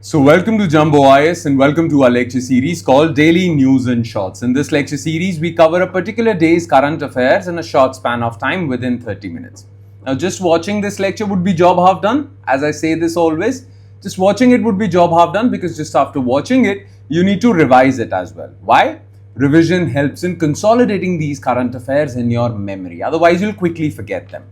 So welcome to Jumbo IS and welcome to our lecture series called Daily News in Shorts. In this lecture series, we cover a particular day's current affairs in a short span of time within 30 minutes. Now, just watching this lecture would be job half done. As I say this always, just watching it would be job half done because just after watching it, you need to revise it as well. Why? Revision helps in consolidating these current affairs in your memory. Otherwise, you'll quickly forget them.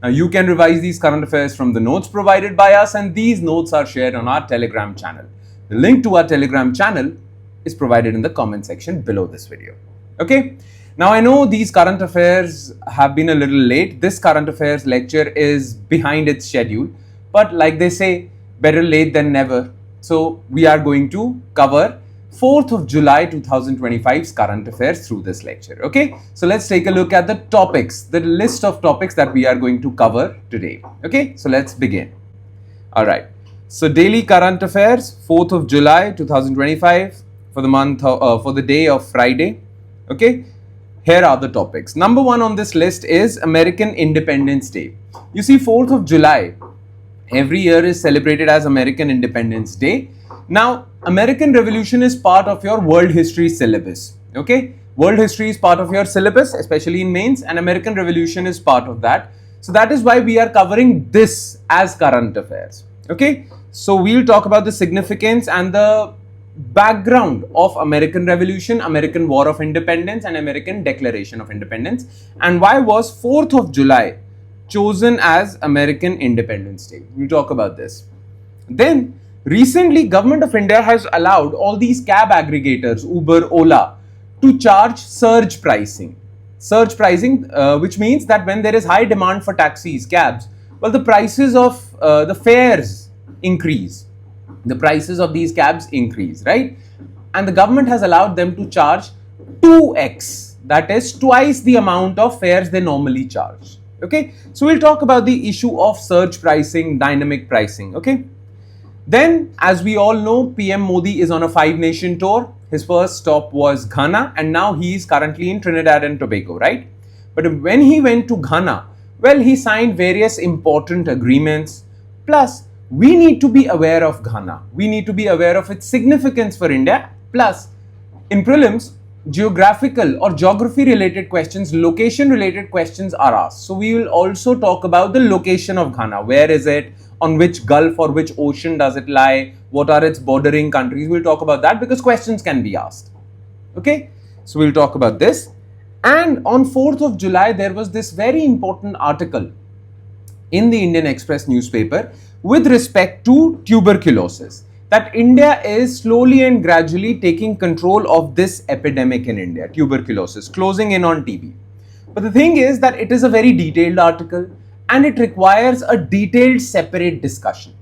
Now, you can revise these current affairs from the notes provided by us, and these notes are shared on our Telegram channel. The link to our Telegram channel is provided in the comment section below this video. Okay. Now, I know these current affairs have been a little late. This current affairs lecture is behind its schedule, but like they say, better late than never. So, we are going to cover 4th of July 2025's current affairs through this lecture. Okay, so let's take a look at the topics, the list of topics that we are going to cover today. Okay, so let's begin. All right, so daily current affairs, 4th of July 2025 for the day of Friday. Okay, here are the topics. Number one on this list is American Independence Day. You see, 4th of July every year is celebrated as American Independence Day. Now, American Revolution is part of your world history syllabus. Okay, world history is part of your syllabus, especially in mains, and American Revolution is part of that. So that is why we are covering this as current affairs. Okay, so we'll talk about the significance and the background of American Revolution, American War of Independence, and American Declaration of Independence, and why was 4th of July chosen as American Independence Day. We'll talk about this. Then, recently, Government of India has allowed all these cab aggregators, Uber, Ola, to charge surge pricing. Surge pricing, which means that when there is high demand for taxis, cabs, well, the prices of the fares increase. The prices of these cabs increase, right? And the government has allowed them to charge 2x, that is twice the amount of fares they normally charge. Okay, so we'll talk about the issue of surge pricing, dynamic pricing. Okay. Then, as we all know, PM Modi is on a 5-nation tour. His first stop was Ghana, and now he is currently in Trinidad and Tobago, right? But when he went to Ghana, well, he signed various important agreements. Plus, we need to be aware of Ghana. We need to be aware of its significance for India. Plus, in prelims, geographical or geography related questions, location related questions are asked. So, we will also talk about the location of Ghana. Where is it? On which gulf or which ocean does it lie? What are its bordering countries? We'll talk about that because questions can be asked. Okay, so we'll talk about this. And on 4th of July, there was this very important article in the Indian Express newspaper with respect to tuberculosis, that India is slowly and gradually taking control of this epidemic in India, tuberculosis, closing in on TB. But the thing is that it is a very detailed article, and it requires a detailed separate discussion.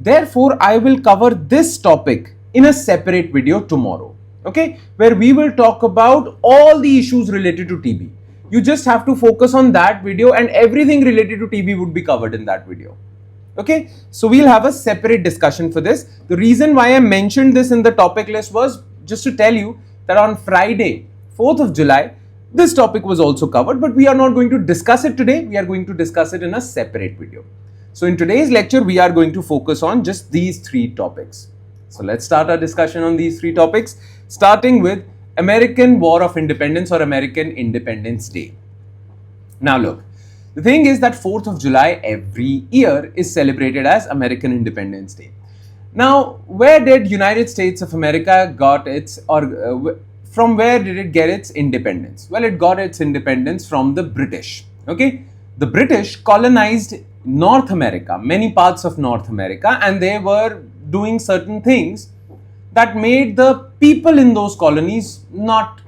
Therefore, I will cover this topic in a separate video tomorrow, okay, where we will talk about all the issues related to TB. You just have to focus on that video, and everything related to TB would be covered in that video. Okay, so we'll have a separate discussion for this. The reason why I mentioned this in the topic list was just to tell you that on Friday, 4th of July, this topic was also covered, but we are not going to discuss it today. We are going to discuss it in a separate video. So in today's lecture, we are going to focus on just these three topics. So let's start our discussion on these three topics, starting with American War of Independence or American Independence Day. Now look, the thing is that 4th of July every year is celebrated as American Independence Day. Now, where did United States of America got its, from where did it get its independence? Well, it got its independence from the British. Okay, the British colonized North America, many parts of North America, and they were doing certain things that made the people in those colonies not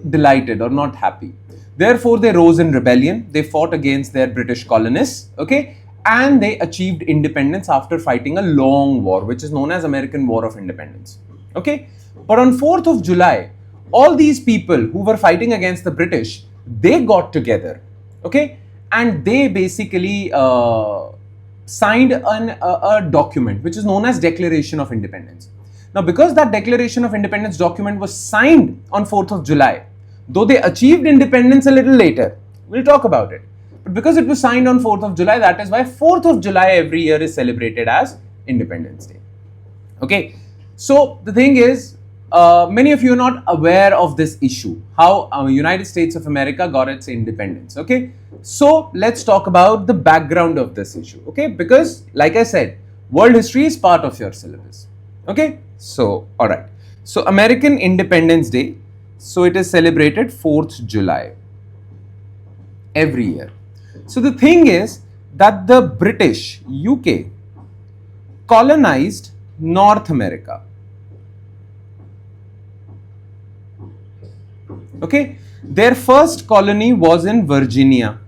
delighted or not happy. Therefore, they rose in rebellion. They fought against their British colonists. Okay, and they achieved independence after fighting a long war, which is known as American War of Independence. Okay, but on 4th of July, all these people who were fighting against the British, they got together, okay, and they basically signed a document which is known as Declaration of Independence. Now, because that Declaration of Independence document was signed on 4th of July, though they achieved independence a little later, we'll talk about it, but because it was signed on 4th of July, that is why 4th of July every year is celebrated as Independence Day. Okay, so the thing is, many of you are not aware of this issue, how United States of America got its independence. Okay, so let's talk about the background of this issue. Okay, because like I said, world history is part of your syllabus. Okay, so all right, so American Independence Day, so it is celebrated 4th July every year. So the thing is that the British, UK, colonized North America. Okay, their first colony was in Virginia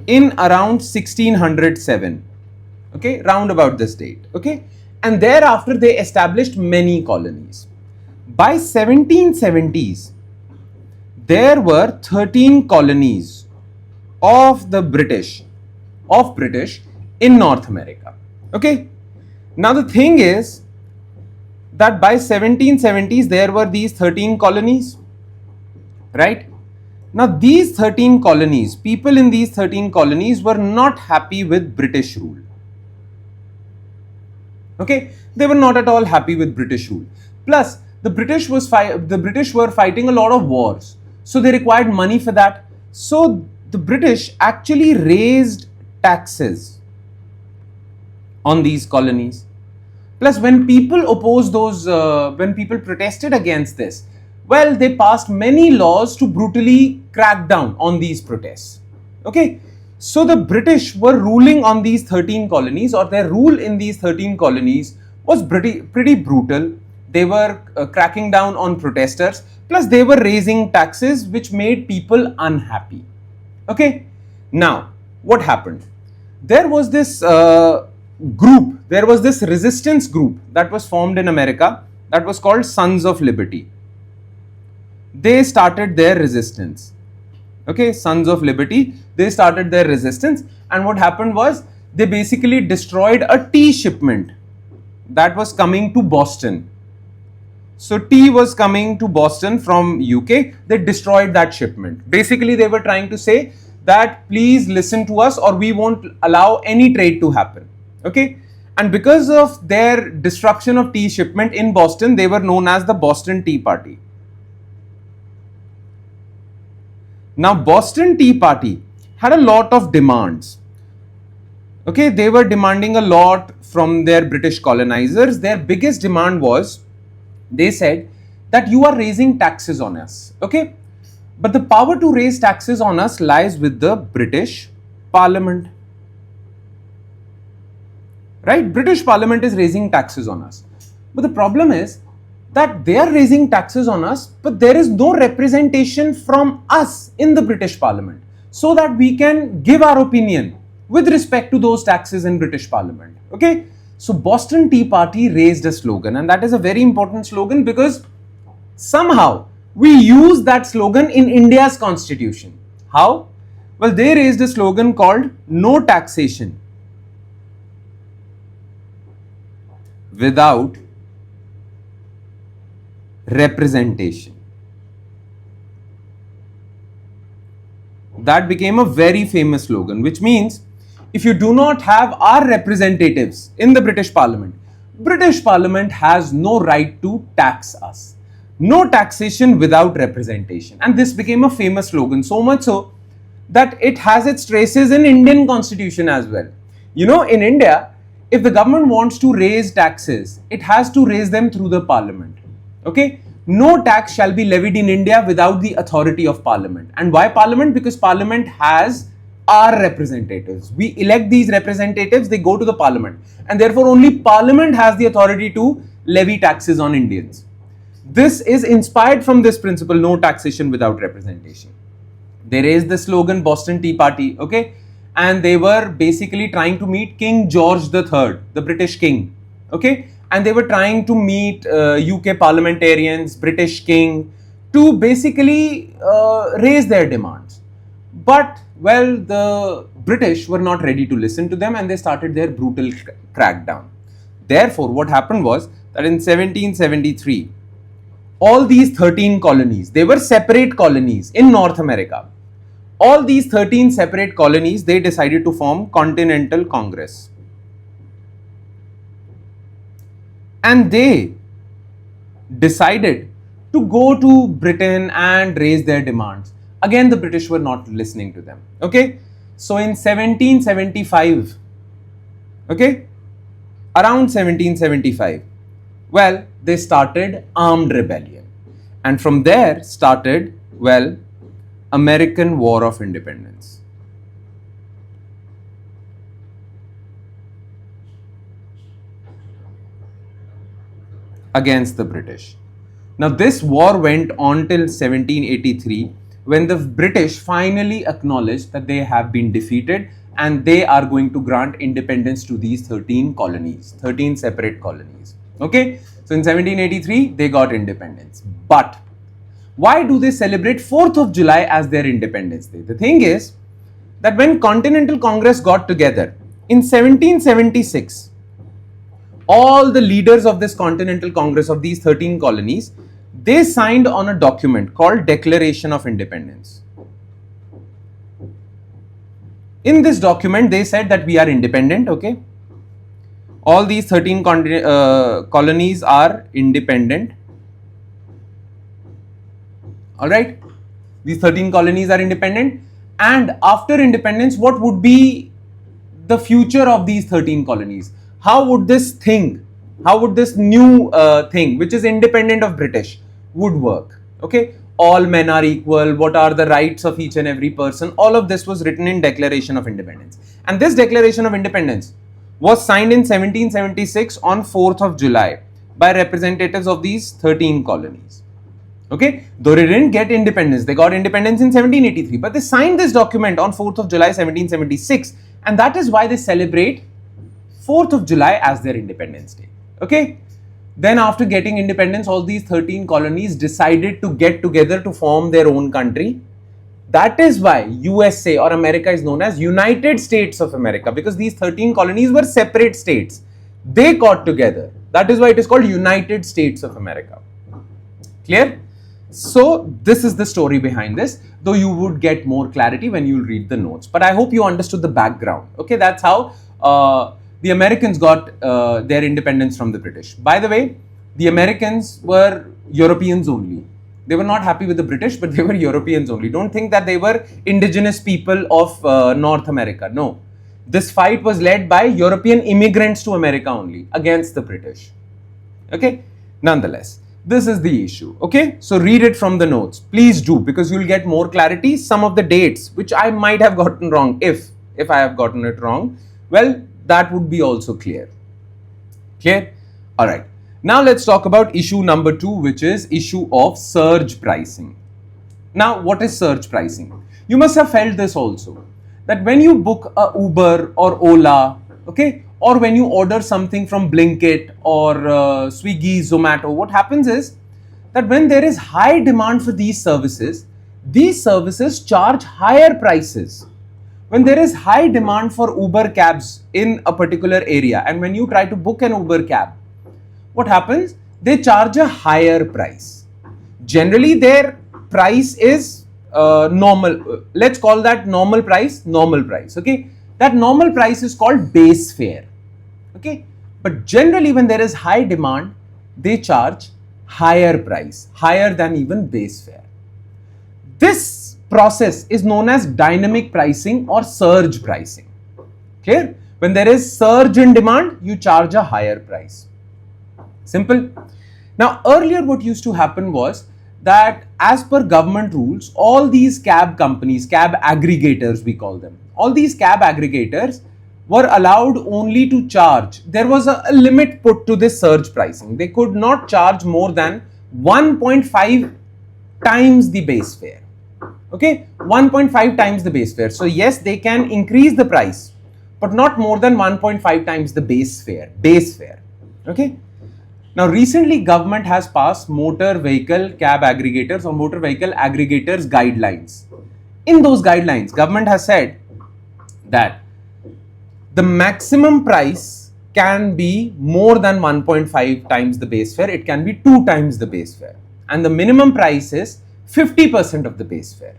in around 1607. Okay, round about this date. Okay, and thereafter they established many colonies. By 1770s, there were 13 colonies of the British in North America. Okay, now the thing is that by 1770s there were these 13 colonies, right? Now these 13 colonies, people in these 13 colonies were not happy with British rule. Okay, they were not at all happy with British rule. Plus the British were fighting a lot of wars, so they required money for that. So the British actually raised taxes on these colonies. Plus, when people opposed when people protested against this, well, they passed many laws to brutally crack down on these protests. Okay, so the British were ruling on these 13 colonies, or their rule in these 13 colonies was pretty brutal. They were cracking down on protesters, plus they were raising taxes which made people unhappy. Okay, now what happened? There was this resistance group that was formed in America that was called Sons of Liberty. They started their resistance. Okay, Sons of Liberty, they started their resistance, and what happened was they basically destroyed a tea shipment that was coming to Boston. So tea was coming to Boston from UK. They destroyed that shipment. Basically, they were trying to say that please listen to us or we won't allow any trade to happen. Okay, and because of their destruction of tea shipment in Boston, they were known as the Boston Tea Party. Now Boston Tea Party had a lot of demands. Okay, they were demanding a lot from their British colonizers. Their biggest demand was, they said that you are raising taxes on us. Okay, but the power to raise taxes on us lies with the British Parliament. Right? British Parliament is raising taxes on us. But the problem is that they are raising taxes on us, but there is no representation from us in the British Parliament so that we can give our opinion with respect to those taxes in British Parliament. Okay? So Boston Tea Party raised a slogan, and that is a very important slogan because somehow we use that slogan in India's constitution. How? Well, they raised a slogan called no taxation without representation. That became a very famous slogan, which means if you do not have our representatives in the British Parliament has no right to tax us. No taxation without representation. And this became a famous slogan, so much so that it has its traces in Indian constitution as well. You know, in India, if the government wants to raise taxes, it has to raise them through the Parliament. Okay? No tax shall be levied in India without the authority of Parliament. And why Parliament? Because Parliament has our representatives. We elect these representatives, they go to the Parliament. And therefore only Parliament has the authority to levy taxes on Indians. This is inspired from this principle, no taxation without representation. They raised the slogan Boston Tea Party, okay? And they were basically trying to meet King George III, the British king, okay? And they were trying to meet UK parliamentarians, British king, to basically raise their demands. But, well, the British were not ready to listen to them and they started their brutal crackdown. Therefore, what happened was that in 1773, all these 13 colonies, they were separate colonies in North America. All these 13 separate colonies, they decided to form Continental Congress. and they decided to go to Britain and raise their demands. Again, the British were not listening to them. Okay, so in 1775, okay, around 1775, well, they started armed rebellion, and from there started, well, American War of Independence. Against the British. Now, this war went on till 1783, when the British finally acknowledged that they have been defeated and they are going to grant independence to these 13 colonies, 13 separate colonies. Okay, so in 1783 they got independence. But why do they celebrate 4th of July as their Independence Day? The thing is that when Continental Congress got together in 1776, all the leaders of this Continental Congress of these 13 colonies, they signed on a document called Declaration of Independence. In this document, they said that we are independent, okay? All these 13 colonies are independent. Alright? These 13 colonies are independent. And after independence, what would be the future of these 13 colonies? How would this thing, how would this new thing, which is independent of British, would work? Okay, all men are equal, what are the rights of each and every person? All of this was written in Declaration of Independence. And this Declaration of Independence was signed in 1776 on 4th of July by representatives of these 13 colonies. Okay, though they didn't get independence, they got independence in 1783, but they signed this document on 4th of July 1776, and that is why they celebrate 4th of July as their Independence Day. Okay, then after getting independence, all these 13 colonies decided to get together to form their own country. That is why USA or America is known as United States of America, because these 13 colonies were separate states. They got together. That is why it is called United States of America. Clear? So this is the story behind this, though you would get more clarity when you read the notes. But I hope you understood the background. Okay, that's how the Americans got their independence from the British. By the way, the Americans were Europeans only. They were not happy with the British, but they were Europeans only. Don't think that they were indigenous people of North America. No. This fight was led by European immigrants to America only against the British. Okay? Nonetheless, this is the issue. Okay? So read it from the notes. Please do, because you'll get more clarity. Some of the dates, which I might have gotten wrong, if I have gotten it wrong, well, that would be also clear. Clear? Alright. Now let's talk about issue number 2, which is issue of surge pricing. Now, what is surge pricing? You must have felt this also, that when you book a Uber or Ola, okay, or when you order something from Blinkit or Swiggy, Zomato, what happens is that when there is high demand for these services charge higher prices. When there is high demand for Uber cabs in a particular area, and when you try to book an Uber cab, what happens? They charge a higher price. Generally, their price is normal. Let's call that normal price. Okay, that normal price is called base fare. Okay, but generally, when there is high demand, they charge higher price, higher than even base fare. This process is known as dynamic pricing or surge pricing. Clear? When there is surge in demand, you charge a higher price. Simple. Now, earlier what used to happen was that as per government rules, all these cab companies, cab aggregators we call them, all these cab aggregators were allowed only to charge. There was a limit put to this surge pricing. They could not charge more than 1.5 times the base fare. Okay, 1.5 times the base fare. So yes, they can increase the price, but not more than 1.5 times the base fare. Okay. Now, recently government has passed motor vehicle cab aggregators or motor vehicle aggregators guidelines. In those guidelines, government has said that the maximum price can be more than 1.5 times the base fare. It can be 2 times the base fare. And the minimum price is 50% of the base fare.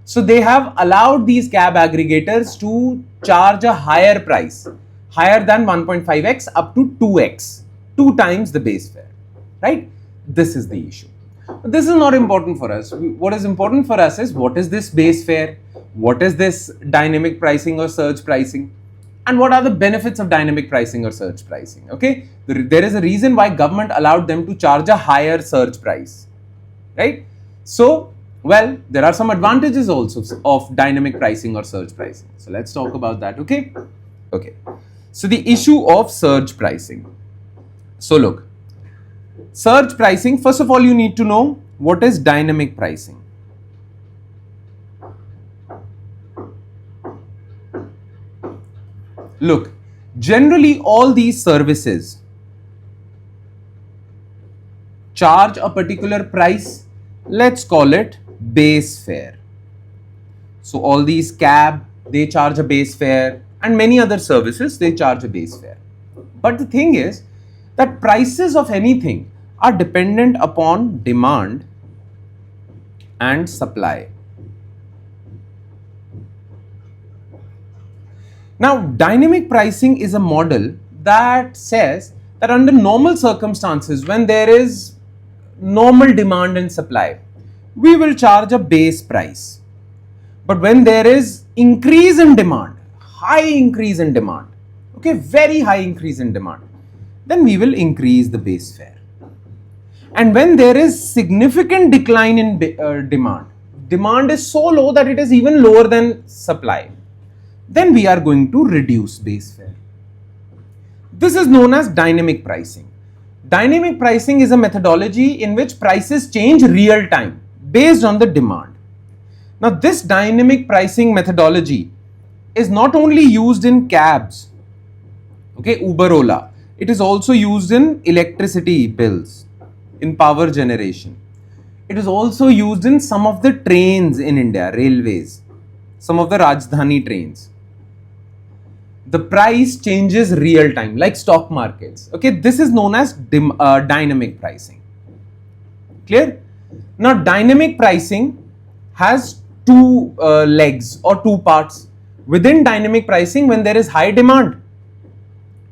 So they have allowed these cab aggregators to charge a higher price, higher than 1.5x up to 2x. 2 times the base fare, right? This is the issue. This is not important for us. What is important for us is what is this base fare, what is this dynamic pricing or surge pricing, and what are the benefits of dynamic pricing or surge pricing, okay? There is a reason why government allowed them to charge a higher surge price, right? So, well, there are some advantages also of dynamic pricing or surge pricing. So, let's talk about that, okay? Okay. So, the issue of surge pricing. So, look. Surge pricing, first of all, you need to know what is dynamic pricing. Look, generally all these services charge a particular price, let's call it base fare. So all these cab, they charge a base fare, and many other services, they charge a base fare. But the thing is that prices of anything are dependent upon demand and supply. Now, dynamic pricing is a model that says that under normal circumstances, when there is normal demand and supply, we will charge a base price. But when there is increase in demand, high increase in demand, okay, very high increase in demand, then we will increase the base fare. And when there is significant decline in demand is so low that it is even lower than supply, then we are going to reduce base fare. This is known as dynamic pricing. Dynamic pricing is a methodology in which prices change real time based on the demand. Now, this dynamic pricing methodology is not only used in cabs, okay, Uber, Ola, it is also used in electricity bills, in power generation. It is also used in some of the trains in India, railways, some of the Rajdhani trains. The price changes real time, like stock markets. Okay, this is known as dynamic pricing. Clear? Now, dynamic pricing has two legs or two parts. Within dynamic pricing, when there is high demand,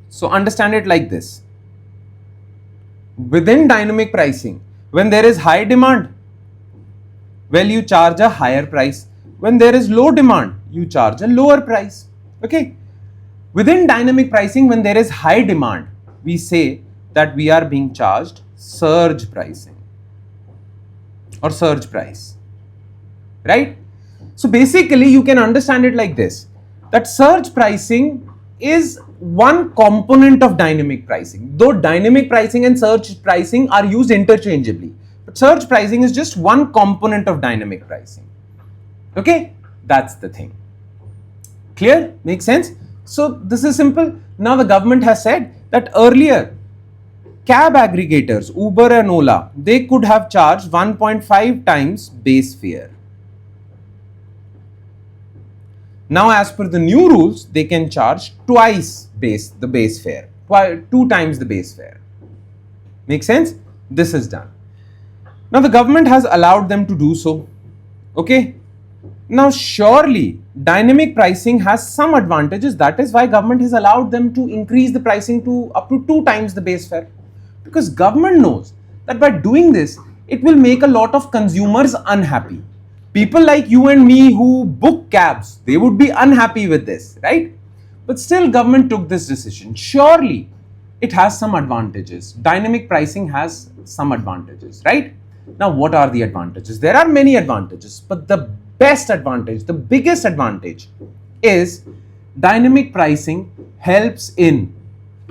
so understand it like this. Within dynamic pricing, when there is high demand, well, you charge a higher price. When there is low demand, you charge a lower price. Okay. Within dynamic pricing, when there is high demand, we say that we are being charged surge pricing or surge price, right? So basically, you can understand it like this, that surge pricing is one component of dynamic pricing. Though dynamic pricing and surge pricing are used interchangeably, but surge pricing is just one component of dynamic pricing. Okay, that's the thing. Clear? Makes sense? So this is simple. Now the government has said that earlier cab aggregators, Uber and Ola, they could have charged 1.5 times base fare. Now, as per the new rules, they can charge twice the base fare, 2 times the base fare. Make sense? This is done. Now, the government has allowed them to do so. Okay. Now, surely dynamic pricing has some advantages. That is why government has allowed them to increase the pricing to up to 2 times the base fare. Because government knows that by doing this, it will make a lot of consumers unhappy. People like you and me who book cabs, they would be unhappy with this, right? But still government took this decision. Surely it has some advantages. Dynamic pricing has some advantages, right? Now, what are the advantages? There are many advantages, but the best advantage, the biggest advantage is dynamic pricing helps in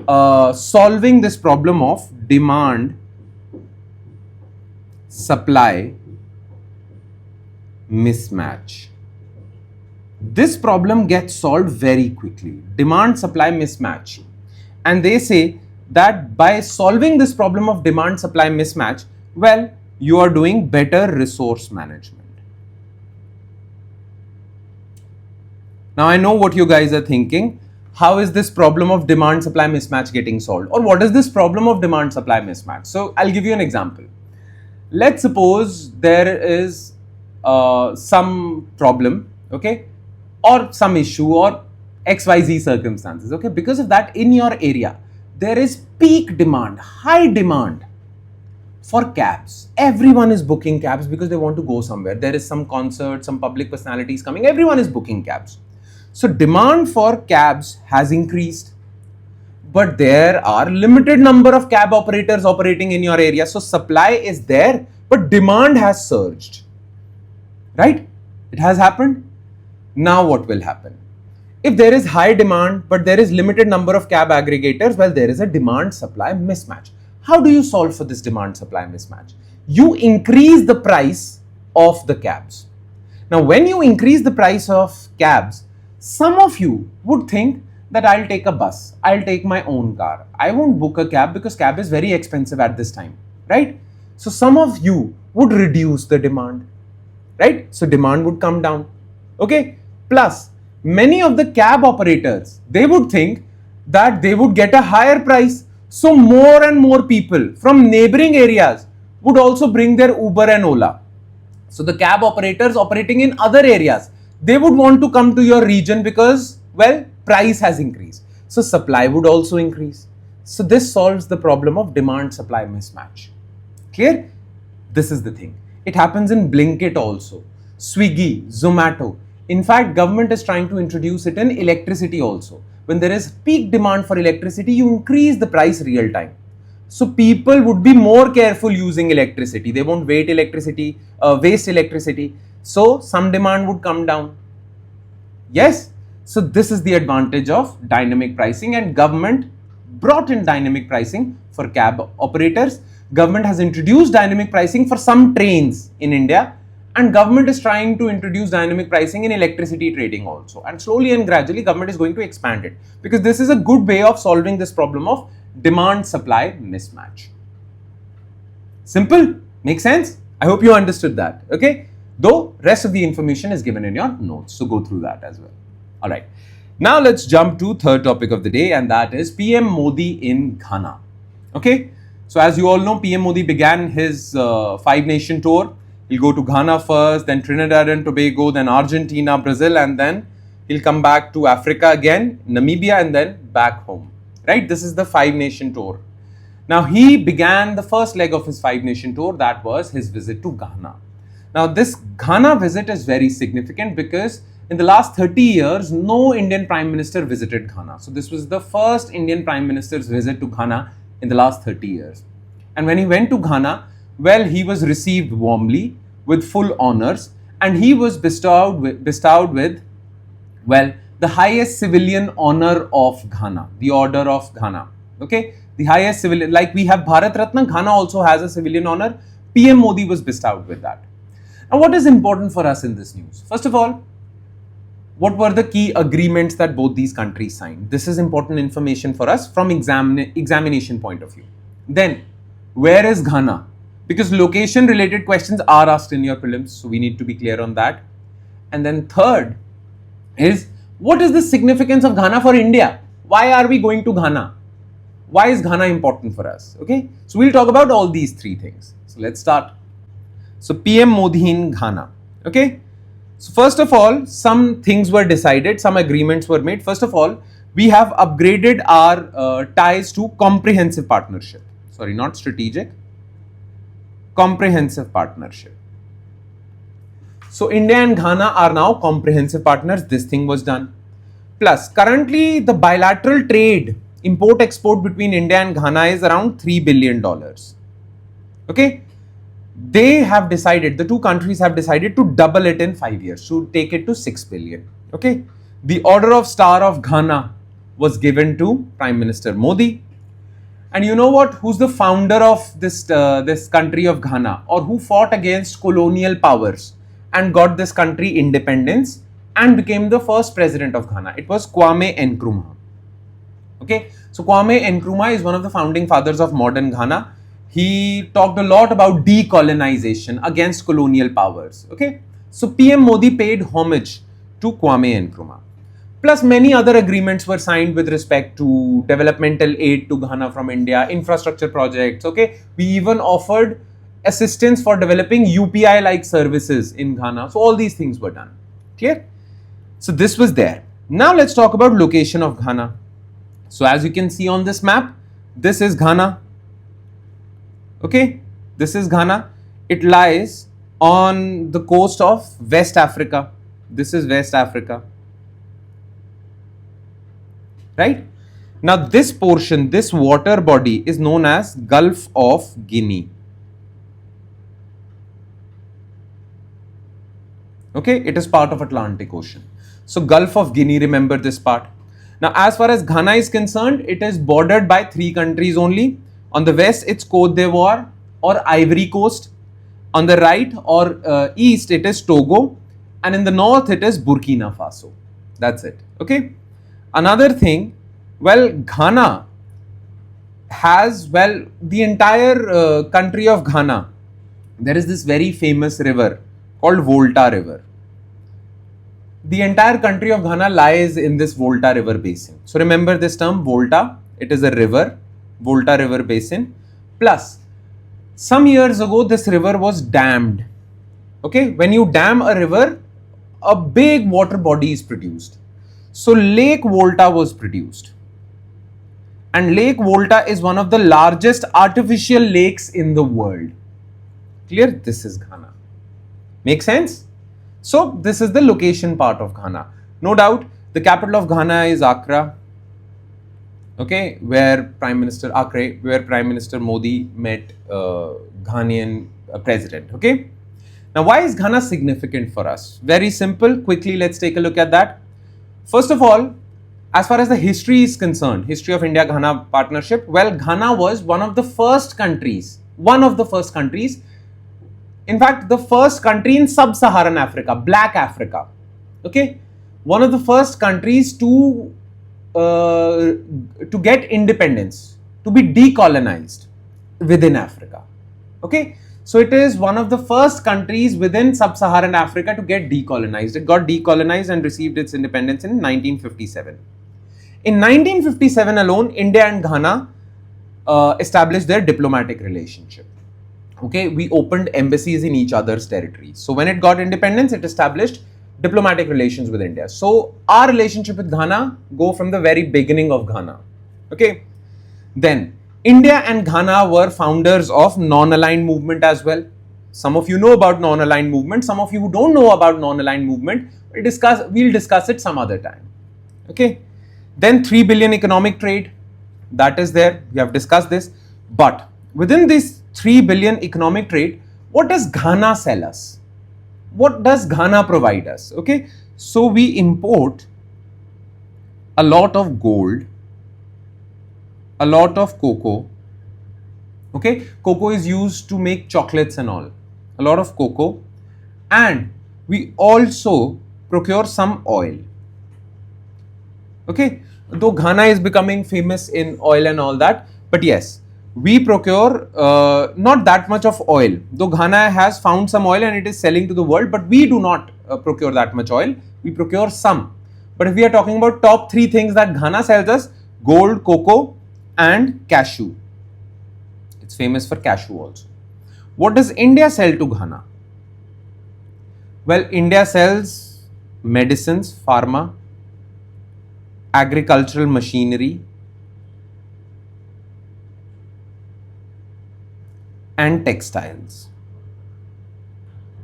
solving this problem of demand, supply, mismatch. This problem gets solved very quickly. Demand supply mismatch. And they say that by solving this problem of demand supply mismatch, well, you are doing better resource management. Now I know what you guys are thinking. How is this problem of demand supply mismatch getting solved? Or what is this problem of demand supply mismatch? So I'll give you an example. Let's suppose there is some problem, okay, or some issue or XYZ circumstances, okay. Because of that, in your area, there is peak demand, high demand for cabs. Everyone is booking cabs because they want to go somewhere. There is some concert, some public personalities coming. Everyone is booking cabs. So demand for cabs has increased, but there are limited number of cab operators operating in your area. So supply is there, but demand has surged. Right? It has happened. Now what will happen? If there is high demand, but there is limited number of cab aggregators, well, there is a demand-supply mismatch. How do you solve for this demand-supply mismatch? You increase the price of the cabs. Now, when you increase the price of cabs, some of you would think that I'll take a bus, I'll take my own car. I won't book a cab because cab is very expensive at this time, right? So some of you would reduce the demand, right? So demand would come down, okay? Plus, many of the cab operators, they would think that they would get a higher price. So more and more people from neighboring areas would also bring their Uber and Ola. So the cab operators operating in other areas, they would want to come to your region because, well, price has increased. So supply would also increase. So this solves the problem of demand-supply mismatch. Clear? This is the thing. It happens in Blinkit also, Swiggy, Zomato. In fact, government is trying to introduce it in electricity also. When there is peak demand for electricity, you increase the price real time. So people would be more careful using electricity. They won't waste electricity. So some demand would come down. Yes. So this is the advantage of dynamic pricing, and government brought in dynamic pricing for cab operators. Government has introduced dynamic pricing for some trains in India, and government is trying to introduce dynamic pricing in electricity trading also. And slowly and gradually government is going to expand it, because this is a good way of solving this problem of demand-supply mismatch. Simple? Makes sense? I hope you understood that. Okay? Though rest of the information is given in your notes, so go through that as well. Alright. Now let's jump to third topic of the day, and that is PM Modi in Ghana. Okay? So as you all know, PM Modi began his 5-nation tour. He'll go to Ghana first, then Trinidad and Tobago, then Argentina, Brazil, and then he'll come back to Africa again, Namibia, and then back home. Right? This is the 5-nation tour. Now he began the first leg of his 5-nation tour, that was his visit to Ghana. Now this Ghana visit is very significant because in the last 30 years, no Indian Prime Minister visited Ghana. So this was the first Indian Prime Minister's visit to Ghana in the last 30 years. And when he went to Ghana, well, he was received warmly with full honors, and he was bestowed with, well, the highest civilian honor of Ghana, the Order of Ghana. Okay, the highest civilian, like we have Bharat Ratna, Ghana also has a civilian honor. PM Modi was bestowed with that. Now, what is important for us in this news? First of all, what were the key agreements that both these countries signed? This is important information for us from examination point of view. Then, where is Ghana? Because location related questions are asked in your prelims, so we need to be clear on that. And then third is, what is the significance of Ghana for India? Why are we going to Ghana? Why is Ghana important for us? Okay, so we'll talk about all these three things. So let's start. So PM Modi in Ghana. Okay, so first of all, some things were decided, some agreements were made. First of all, we have upgraded our ties to comprehensive partnership. Sorry, not strategic, comprehensive partnership. So India and Ghana are now comprehensive partners. This thing was done. Plus, currently the bilateral trade, import-export between India and Ghana is around $3 billion. Okay, they have decided, the two countries have decided to double it in 5 years, to take it to 6 billion. Okay, the Order of Star of Ghana was given to Prime Minister Modi. And you know what? Who's the founder of this country of Ghana, or who fought against colonial powers and got this country independence and became the first president of Ghana? It was Kwame Nkrumah. Okay, so Kwame Nkrumah is one of the founding fathers of modern Ghana. He talked a lot about decolonization against colonial powers. Okay, so PM Modi paid homage to Kwame Nkrumah. Plus, many other agreements were signed with respect to developmental aid to Ghana from India, infrastructure projects. Okay, we even offered assistance for developing UPI-like services in Ghana. So all these things were done. Clear? So this was there. Now let's talk about location of Ghana. So as you can see on this map, This is Ghana. Okay, this is Ghana. It lies on the coast of West Africa. This is West Africa. Right? Now this portion, this water body is known as Gulf of Guinea. Okay, it is part of Atlantic Ocean. So Gulf of Guinea, remember this part. Now as far as Ghana is concerned, it is bordered by 3 countries only. On the west, it's Côte d'Ivoire or Ivory Coast. On the right or east, it is Togo. And in the north, it is Burkina Faso. That's it. Okay. Another thing, well, Ghana has, well, the entire country of Ghana, there is this very famous river called Volta River. The entire country of Ghana lies in this Volta River basin. So remember this term, Volta. It is a river, Volta River basin. Plus, some years ago, this river was dammed. Okay, when you dam a river, a big water body is produced. So Lake Volta was produced. And Lake Volta is one of the largest artificial lakes in the world. Clear? This is Ghana. Make sense? So this is the location part of Ghana. No doubt, the capital of Ghana is Accra. Okay, where Prime Minister Modi met Ghanaian president. Okay. Now, why is Ghana significant for us? Very simple. Quickly, let's take a look at that. First of all, as far as the history is concerned, history of India-Ghana partnership, well, Ghana was one of the first countries, in fact, the first country in sub-Saharan Africa, Black Africa, okay, one of the first countries to get independence, to be decolonized within Africa, okay. So it is one of the first countries within sub-Saharan Africa to get decolonized. It got decolonized and received its independence in 1957. In 1957 alone, India and Ghana established their diplomatic relationship. Okay, we opened embassies in each other's territories. So when it got independence, it established diplomatic relations with India. So our relationship with Ghana go from the very beginning of Ghana. Okay, then India and Ghana were founders of non-aligned movement as well. Some of you know about non-aligned movement. Some of you who don't know about non-aligned movement, we'll discuss it some other time. Okay. Then 3 billion economic trade, that is there. We have discussed this. But within this 3 billion economic trade, what does Ghana sell us? What does Ghana provide us? Okay. So we import a lot of gold, a lot of cocoa. Okay, cocoa is used to make chocolates and all. A lot of cocoa, and we also procure some oil. Okay, though Ghana is becoming famous in oil and all that, but yes, we procure not that much of oil. Though Ghana has found some oil and it is selling to the world, but we do not procure that much oil. We procure some. But if we are talking about top 3 things that Ghana sells us, gold, cocoa, and cashew. It's famous for cashew also. What does India sell to Ghana? Well, India sells medicines, pharma, agricultural machinery, and textiles.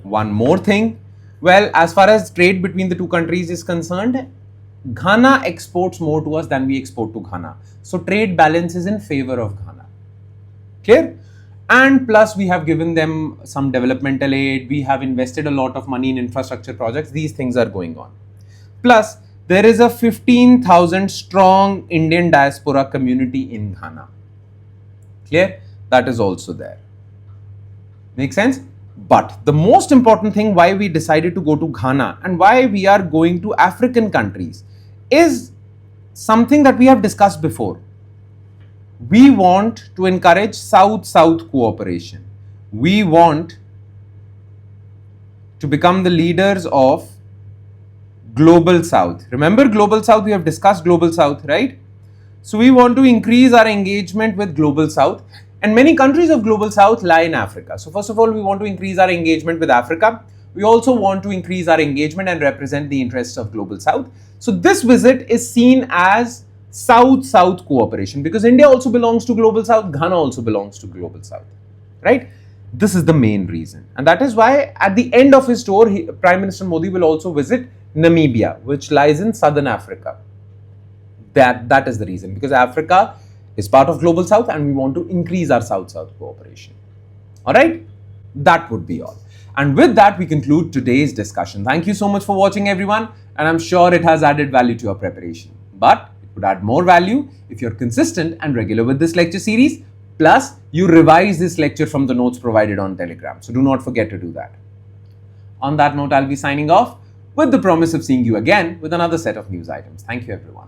One more thing, well, as far as trade between the two countries is concerned, Ghana exports more to us than we export to Ghana. So trade balance is in favor of Ghana. Clear? And plus we have given them some developmental aid. We have invested a lot of money in infrastructure projects. These things are going on. Plus there is a 15,000 strong Indian diaspora community in Ghana. Clear? That is also there. Make sense? But the most important thing why we decided to go to Ghana and why we are going to African countries is something that we have discussed before. We want to encourage South-South cooperation. We want to become the leaders of Global South. Remember Global South, we have discussed Global South, right? So we want to increase our engagement with Global South, and many countries of Global South lie in Africa. So first of all, we want to increase our engagement with Africa. We also want to increase our engagement and represent the interests of Global South. So this visit is seen as South-South cooperation, because India also belongs to Global South, Ghana also belongs to Global South, right? This is the main reason. And that is why at the end of his tour, Prime Minister Modi will also visit Namibia, which lies in Southern Africa. That is the reason, because Africa is part of Global South and we want to increase our South-South cooperation. All right? That would be all. And with that, we conclude today's discussion. Thank you so much for watching, everyone. And I'm sure it has added value to your preparation. But it would add more value if you're consistent and regular with this lecture series. Plus, you revise this lecture from the notes provided on Telegram. So do not forget to do that. On that note, I'll be signing off with the promise of seeing you again with another set of news items. Thank you, everyone.